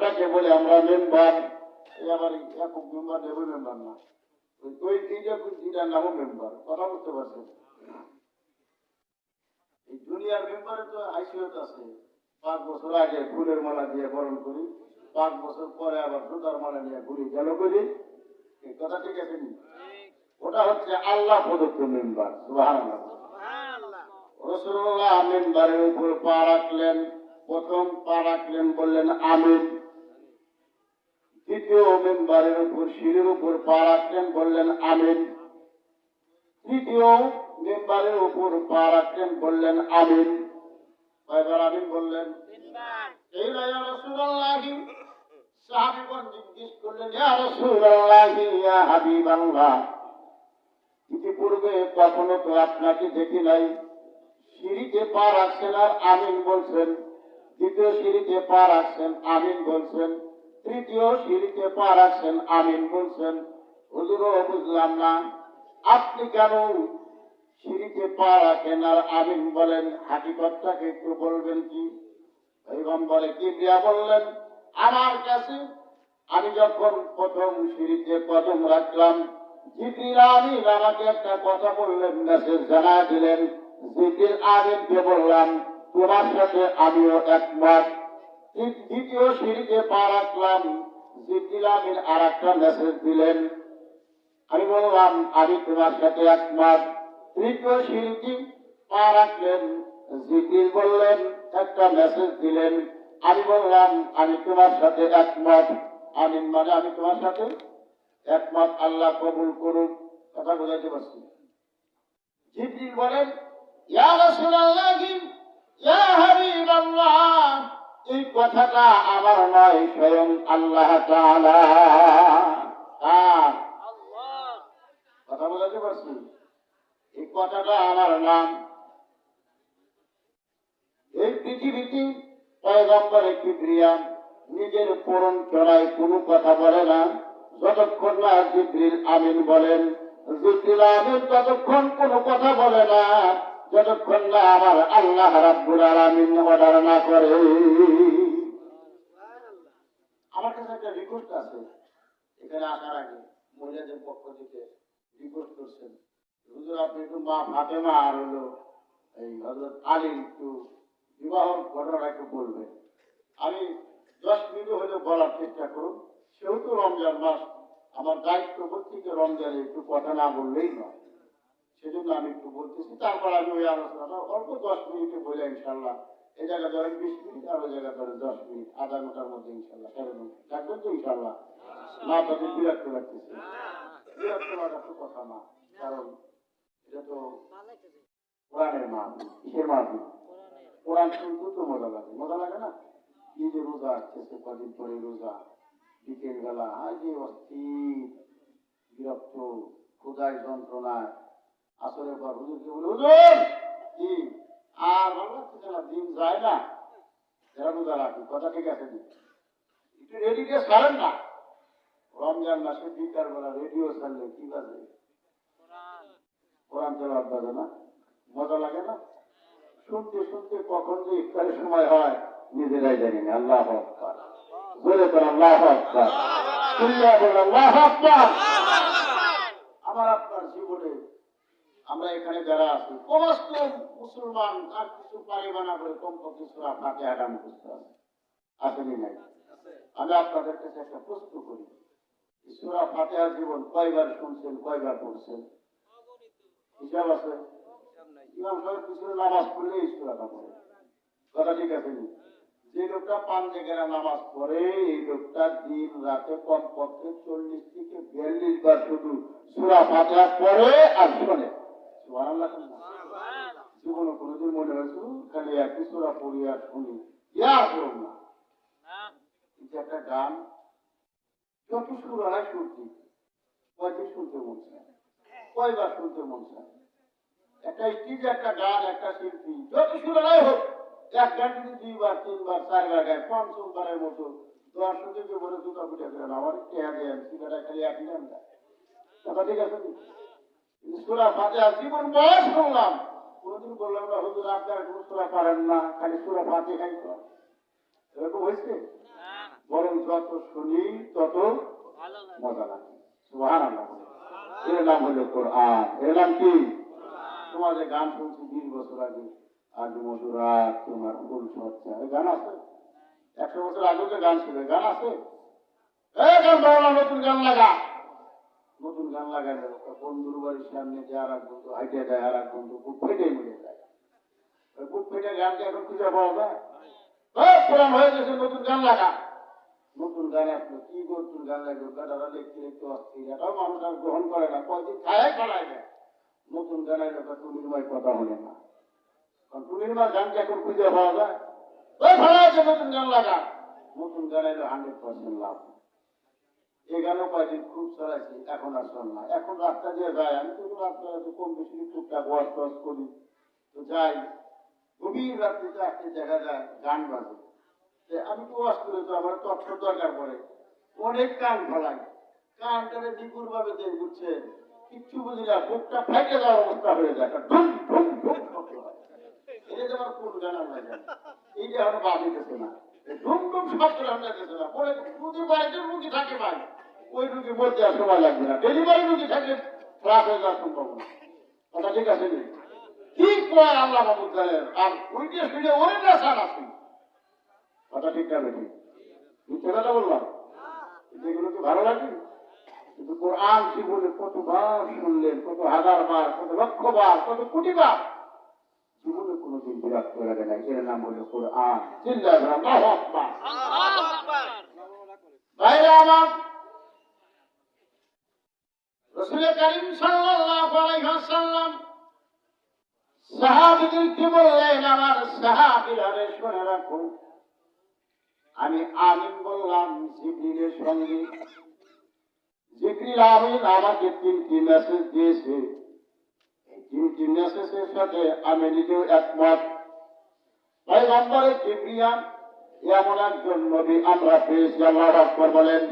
ওটাকে বলে আমরা মেম্বার। এই আবার একক মেম্বার লেভেল মেম্বার না, ওই এইটার নামও মেম্বার। কথা বুঝতে পারছেন? এই দুনিয়ার মেম্বারে তো হাইসিয়ত আছে। 5 বছর আগে ফুলের মালা দিয়ে বরণ করি, 5 বছর পরে আবার জুতার মালা নিয়ে ঘুরি গেল করি। এই কথা ঠিক আছে নি? ওটা হচ্ছে আল্লাহ প্রদত্ত মেম্বার। সুবহানাল্লাহ। রাসূলুল্লাহ মেম্বারের উপর পা রাখলেন। প্রথম পা রাখলেন, বললেন আমিন। দ্বিতীয় মেম্বারের উপর সিঁড়ির উপর পা রাখলেন, বললেন আমিন। তৃতীয় মেম্বারের উপর পা রাখলেন, বললেন আমিন। কয়বার আমিন বললেন? এই না ইয়া রাসূলুল্লাহ। সাহাবীগণ জিজ্ঞেস করলেন, ইয়া রাসূলুল্লাহ, ইয়া হাবিবাল্লাহ, ইতিপূর্বে কখনো তো আপনাকে দেখি নাই, সিঁড়িতে পা রাখছেন আর আমিন বলছেন, দ্বিতীয় সিঁড়িতে পা রাখছেন আমিন বলছেন, তৃতীয় সিঁড়িতে পা রাখছেন আমিন বলছেন। হুজুরও বুঝলাম না, আপনি কেন সিঁড়িতে পা রাখেন আর আমিন বলেন? হাকিকতটাকে একটু বলবেন কি? পয়গম্বরে কিবরিয়া বললেন, আমার কাছে আমি যখন প্রথম সিঁড়িতে কদম রাখলাম, জিবরিল আমিন আমাকে একটা কথা বললেন, মেসেজ জানা দিলেন। জিবরিল আমিনকে বললাম, তোমার সাথে আমিও একমত। দ্বিতীয় সিঁড়িতে পা রাখলাম, জিবরিল আমিন আর একটা মেসেজ দিলেন, আমি বললাম আমি তোমার সাথে একমত। তৃতীয় সিঁড়িতে পা রাখলেন, জিবরিল বললেন, একটা মেসেজ দিলেন, আমি বললাম আমি তোমার সাথে একমত। আমিন মানে আমি তোমার সাথে একমত। আল্লাহ কবুল করুক। কথা বোঝাইতে পারছি? জিবরিল বলেন, ইয়া রাসূলুল্লাহ, ইয়া হাবিবাল্লাহ, এই কথাটা আমার নয়, স্বয়ং আল্লাহ তাআলা। কথা বোঝাতে পারছি? এই কথাটা আমার নাম। এই পৃথিবীতে পয়গম্বরে কিবরিয়া নিজের পরম চড়াই কোনো কথা বলে না যতক্ষণ না জিবরিল আমিন বলেন। জিবরিল আমিন ততক্ষণ কোনো কথা বলে না যতক্ষণ না আমার আল্লাহ রাব্বুল আলামিন অর্ডার না করে। আমার কাছে একটা রিকোয়েস্ট আছে, এখানে আসার আগে মহিলাদের পক্ষ থেকে রিকোয়েস্ট করছেন, হুজুর আপনি একটু মা ফাতেমা আর হলো এই হযরত আলী একটু বিবাহর ঘটনা একটু বলবেন। আমি 10 মিনিট হলেও বলার চেষ্টা করুন। সেহেতু রমজান মাস, আমার দায়িত্ব প্রত্যেকে রমজানে একটু কথা না বললেই নয়, সেজন্য আমি একটু বলতেছি। তারপর আমি ওই আলোচনাটা অল্প 10 মিনিটে বলে ইনশাল্লাহ, এই জায়গা ধরেন 20 মিনিট আর ওই জায়গা ধরেন 10 মিনিট, আধা ঘন্টার মধ্যে ইনশাল্লাহ সেরকম থাকবেন তো ইনশাল্লাহ। না তাদের বিরক্ত লাগতেছে, বিরক্ত লাগার তো কথা না, কারণ এটা তো কোরআনের মাহফিল। কিসের মাহফিল? কোরআন শুনতে তো মজা লাগে, মজা লাগে না? এই যে রোজা আসতেছে, কদিন পরে রোজা, বিকেল বেলা আর যে অস্থির বিরক্ত ক্ষুধায় যন্ত্রণায় আসলে পর হুজুরকে বলে, হুজুর কি আর ভালো লাগতেছে না, দিন যায় না, যারা রোজা রাখি। কথা ঠিক আছে, একটু রেডিও ছাড়েন না। রমজান মাসে বিকাল বেলা রেডিও ছাড়লে কি বাজে? কোরআন তেলাওয়াত বাজে না? মজা লাগে না? শুনতে শুনতে কখন যে ইফতারের সময় হয় নিজেরাই জানি না। আল্লাহু আকবার, বলে তো আল্লাহু আকবার, চিল্লায়া বলে আল্লাহু আকবার। আমার আপনার জীবনে আমরা এখানে যারা আছি সমস্ত মুসলমান আর কিছু পারিবা না বলে কমপক্ষে সূরা ফাতিহাটা মুখস্থ আছে, আসেনি নাই? আমি আপনাদের কাছে একটা প্রশ্ন করি, সূরা ফাতিহা জীবন কয়বার শুনছেন, কয়বার পড়ছেন? হিসাব আছে? ইমাম সাহেব পিছনে নামাজ পড়লে এই সূরাটা পড়ে। কথা ঠিক আছে? যে লোকটা 5 জায়গায় নামাজ পড়ে, এই লোকটা দিন রাতে কমপক্ষে 40 থেকে 42 বার শুধু সূরা ফাতিহা পড়ে আর শোনে। সুবহানাল্লাহ। জীবনে কোনোদিন মনে হয়েছিল খালি একই সূরা পড়ি আর শুনি? ইয়ার করুন না। এটা একটা গান, যত সুর হয় শুনছি, কয়টি শুনতে মন চায়, কয়বার শুনতে মন চায়? একটা স্টেজ, একটা গান, একটা শিল্পী যত সুরাই হোক, এক গান যদি 2 বার 3 বার 4 বার গায়, 5ম বারের মতো দর্শকের যে বলে দুটা ফুটে ফেলেন, আমার টেহা দেন সিগাটা খালি এক গান গায়। কথা ঠিক আছে? সূরা ফাতিহা জীবন বয়স শুনলাম, কোনদিন বললাম না হুজুর আপনারা কোনো সূরা পারেন না, খালি সূরা ফাতিহাই করেন, এরকম হয়েছে? বরং যত শুনি তত মজা লাগে। সুবহানাল্লাহ। এর নাম হলো কোরআন। এর নাম কি? তোমাদের গান শুনছি 20 বছর আগে, আজ মধুরাত তোমার ফুল সজ্জা, এই গান আছে? 100 বছর আগেও যে গান ছিল, গান আছে? গান বাংলা নতুন গান লাগা, নতুন গান লাগালে বন্ধুর বাড়ির সামনে যে আর এক বন্ধু হাইটে যায়, আর এক বন্ধু বুক ফেটে মরে যায়। বুক ফেটে গানকে এখন খুঁজে পাওয়া যায়? পুরান হয়ে গেছে, নতুন গান লাগা। নতুন গান আসলো, কি নতুন গান লাগলো, গাড়ারা লিখতে লিখতে অস্থির, এটাও মানুষ আর গ্রহণ করে না, কয়দিন খায় ফেলায় দেয়। নতুন গানের লোক টুনির মায়ের কথা বলে না, কারণ টুনির মার গানকে এখন খুঁজে পাওয়া যায়? ফেলা আছে, নতুন গান লাগা। নতুন গান এলো 100% লাভ। এই গানও কয়েকদিন খুব চালাইছি, এখন আর চল না। এখন রাস্তা দিয়ে যায়, আমি তো রাস্তায় কম বেশি টুকটাক ওয়াশ টস করি, তো যাই, গভীর রাত্রিতে আসতে দেখা যায় গান বাজে। আমি তো ওয়াশ করে, তো আমার তথ্য দরকার পড়ে, অনেক কান ফেলাই, কানটারে বিপুল ভাবে দেয়, বুঝছেন? কিচ্ছু বুঝি না, বুকটা ফেটে যাওয়ার অবস্থা হয়ে যায়, ঢুম ঢুম ঢুম শব্দ হয়। এটা যে আমার কোন গান আমরা জানি, এই যে এখন বাজিতেছে না, ঢুম ঢুম শব্দ আমরা যেতে না, পরে রুগী বাড়িতে রুগী থাকে ভাই, ওই রুগী বলতে আর সময় লাগবে না, ডেলিভারি রুগী থাকলে খারাপ হয়ে যাওয়ার সম্ভাবনা। কথা ঠিক আছে? কি কয় আল্লাহ মাহমুদ জানেন, আর উইটে ফিরে ওই নেশান আছে। কথা ঠিক না বেশি? মিথ্যে কথা বললাম? যেগুলো কি ভালো লাগে? কিন্তু কোরআন জীবনে কতবার শুনলেন, কত হাজার বার, কত লক্ষ বার, কত কোটি বার, জীবনে কোনোদিন বিরক্ত লাগে না। এর নাম হলো কোরআন। চিল্লায় আল্লাহু আকবার। ভাইরা আমার, রাসূল কারীম সাল্লাল্লাহু আলাইহি ওয়াসাল্লাম সাহাবীদেরকে বললেন, আমার সাহাবীরা রে শুনে রাখো, আমি আমিন বললাম জিবরিলের সঙ্গে। জিবরিল আমিন আমাকে 3টি মেসেজ দিয়েছে, এই 3টি মেসেজের সাথে আমি নিজেও একমত। পয়গম্বরে কিবরিয়া এমন একজন নবী আমরা পেয়েছি। আল্লাহু আকবার বলেন।